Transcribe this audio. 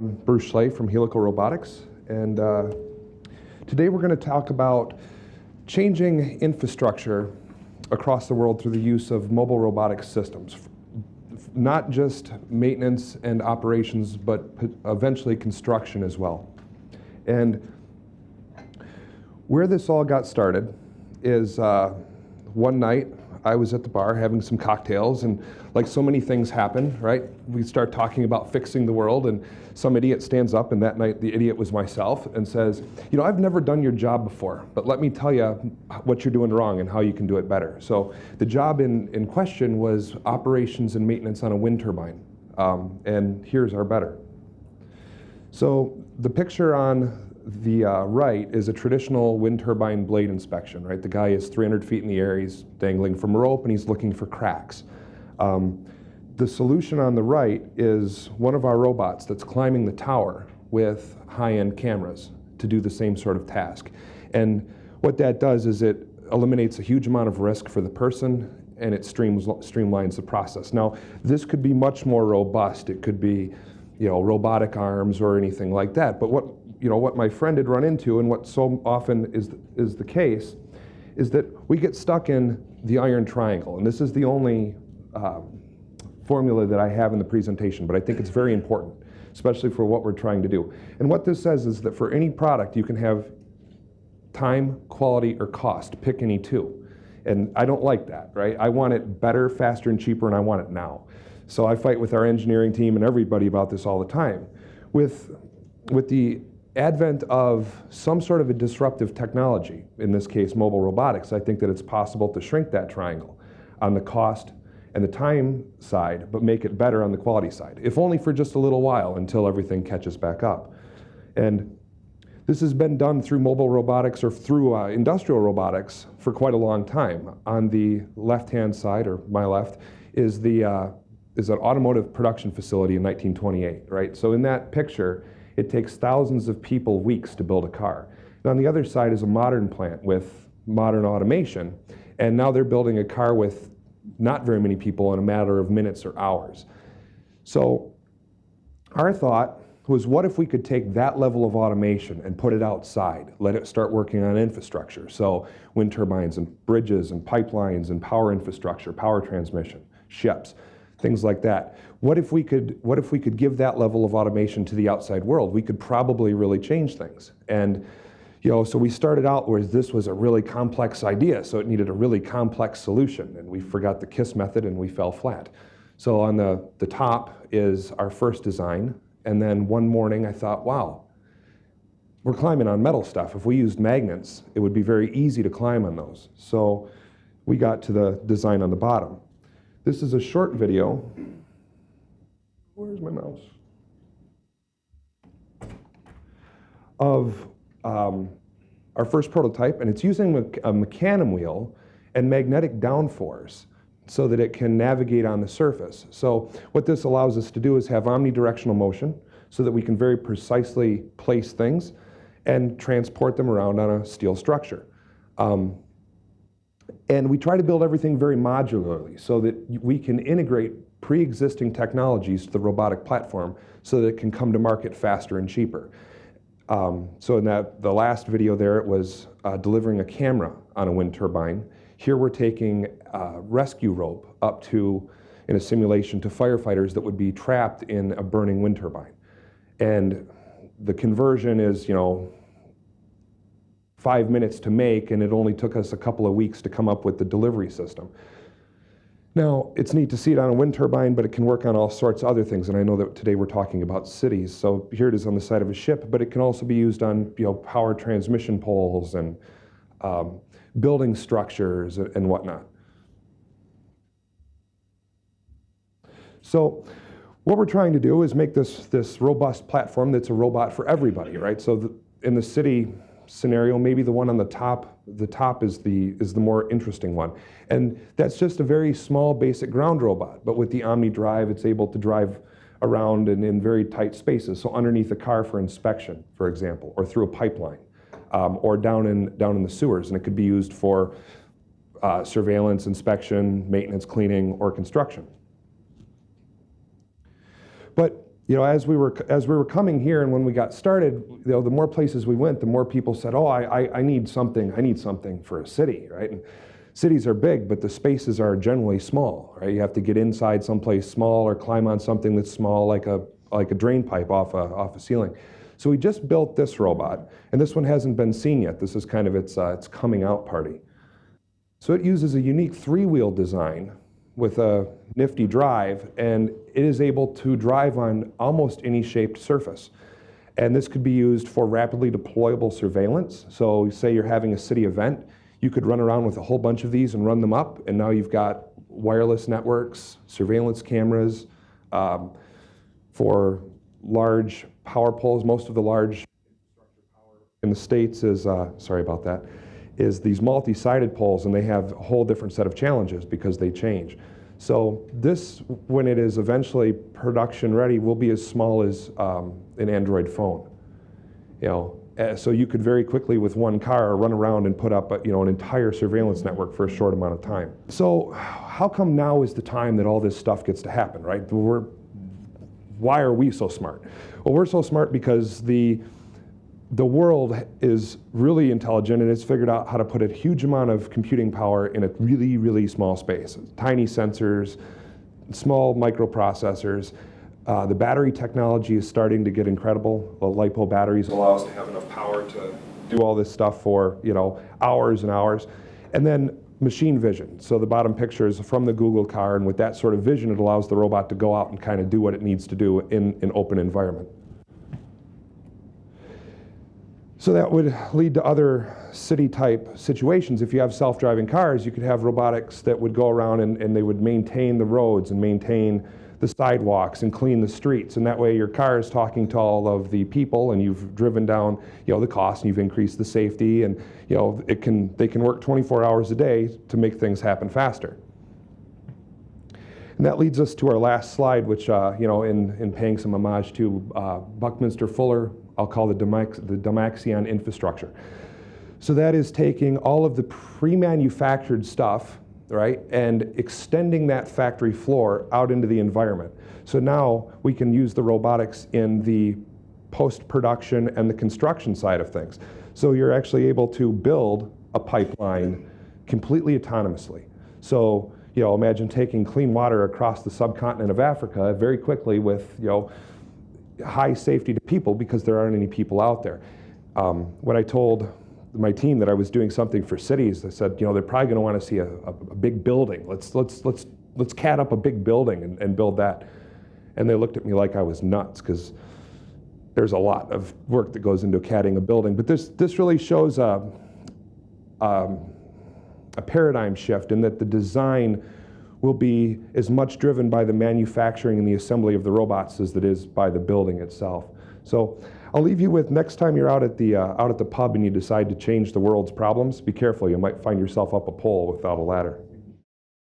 Bruce Schley from Helical Robotics, and today we're going to talk about changing infrastructure across the world through the use of mobile robotics systems. Not just maintenance and operations, but eventually construction as well. And where this all got started is one night I was at the bar having some cocktails, and like so many things happen, right? We start talking about fixing the world, and some idiot stands up, and that night the idiot was myself, and says, you know, I've never done your job before, but let me tell you what you're doing wrong and how you can do it better. So the job in question was operations and maintenance on a wind turbine, and here's our better. So the picture on the right is a traditional wind turbine blade inspection, right? The guy is 300 feet in the air, he's dangling from a rope, and he's looking for cracks. The solution on the right is one of our robots that's climbing the tower with high-end cameras to do the same sort of task. And what that does is it eliminates a huge amount of risk for the person, and it streamlines the process. Now, this could be much more robust. It could be, you know, robotic arms or anything like that. But what my friend had run into, and what so often is the case, is that we get stuck in the iron triangle. And this is the only formula that I have in the presentation, but I think it's very important, especially for what we're trying to do. And what this says is that for any product, you can have time, quality, or cost. Pick any two. And I don't like that, right? I want it better, faster, and cheaper, and I want it now. So I fight with our engineering team and everybody about this all the time. With the advent of some sort of a disruptive technology, in this case mobile robotics, I think that it's possible to shrink that triangle on the cost and the time side, but make it better on the quality side, if only for just a little while until everything catches back up. And this has been done through mobile robotics or through industrial robotics for quite a long time. On the left-hand side, or my left, is an automotive production facility in 1928, right? So in that picture, it takes thousands of people weeks to build a car. And on the other side is a modern plant with modern automation, and now they're building a car with not very many people in a matter of minutes or hours. So our thought was, what if we could take that level of automation and put it outside, let it start working on infrastructure? So wind turbines and bridges and pipelines and power infrastructure, power transmission, ships, things like that. What if we could give that level of automation to the outside world? We could probably really change things. And so we started out where this was a really complex idea, so it needed a really complex solution, and we forgot the KISS method and we fell flat. So on the top is our first design, and then one morning I thought, wow, we're climbing on metal stuff. If we used magnets, it would be very easy to climb on those. So we got to the design on the bottom. This is a short video. Where's my mouse? Of our first prototype, and it's using a mecanum wheel and magnetic downforce so that it can navigate on the surface. So what this allows us to do is have omnidirectional motion so that we can very precisely place things and transport them around on a steel structure. And we try to build everything very modularly so that we can integrate pre-existing technologies to the robotic platform so that it can come to market faster and cheaper. So in the last video there, it was delivering a camera on a wind turbine. Here we're taking a rescue rope up to, in a simulation, to firefighters that would be trapped in a burning wind turbine. And the conversion is, 5 minutes to make, and it only took us a couple of weeks to come up with the delivery system. Now, it's neat to see it on a wind turbine, but it can work on all sorts of other things, and I know that today we're talking about cities. So here it is on the side of a ship, but it can also be used on power transmission poles and building structures and whatnot. So what we're trying to do is make this robust platform that's a robot for everybody, right? So in the city scenario, maybe the one on the top is the more interesting one. And that's just a very small basic ground robot, but with the OmniDrive, it's able to drive around and in very tight spaces. So underneath a car for inspection, for example, or through a pipeline, or down in the sewers, and it could be used for surveillance, inspection, maintenance, cleaning, or construction. But as we were coming here, and when we got started, the more places we went, the more people said, "Oh, I need something for a city," right? And cities are big, but the spaces are generally small, right? You have to get inside someplace small or climb on something that's small, like a drain pipe off a ceiling. So we just built this robot, and this one hasn't been seen yet. This is kind of its coming out party. So it uses a unique three-wheel design with a nifty drive, and it is able to drive on almost any shaped surface. And this could be used for rapidly deployable surveillance. So say you're having a city event, you could run around with a whole bunch of these and run them up, and now you've got wireless networks, surveillance cameras, for large power poles. Most of the large in the States is, sorry about that, is these multi-sided poles, and they have a whole different set of challenges because they change. So this, when it is eventually production ready, will be as small as an Android phone. So you could very quickly with one car run around and put up an entire surveillance network for a short amount of time. So how come now is the time that all this stuff gets to happen, right? Why are we so smart? Well, we're so smart because the world is really intelligent, and it's figured out how to put a huge amount of computing power in a really, really small space. Tiny sensors, small microprocessors. The battery technology is starting to get incredible. The LiPo batteries allow us to have enough power to do all this stuff for hours and hours. And then machine vision. So the bottom picture is from the Google car, and with that sort of vision, it allows the robot to go out and kind of do what it needs to do in an open environment. So that would lead to other city-type situations. If you have self-driving cars, you could have robotics that would go around and they would maintain the roads and maintain the sidewalks and clean the streets. And that way your car is talking to all of the people, and you've driven down the cost, and you've increased the safety, and they can work 24 hours a day to make things happen faster. And that leads us to our last slide, which in paying some homage to Buckminster Fuller, I'll call the Dymaxion infrastructure. So that is taking all of the pre-manufactured stuff, right, and extending that factory floor out into the environment. So now we can use the robotics in the post-production and the construction side of things. So you're actually able to build a pipeline completely autonomously. So imagine taking clean water across the subcontinent of Africa very quickly with high safety to people, because there aren't any people out there. When I told my team that I was doing something for cities, I said, they're probably going to want to see a big building. Let's CAD up a big building and build that. And they looked at me like I was nuts, because there's a lot of work that goes into CADing a building. But this really shows a paradigm shift in that the design will be as much driven by the manufacturing and the assembly of the robots as it is by the building itself. So I'll leave you with, next time you're out at the pub and you decide to change the world's problems, be careful, you might find yourself up a pole without a ladder.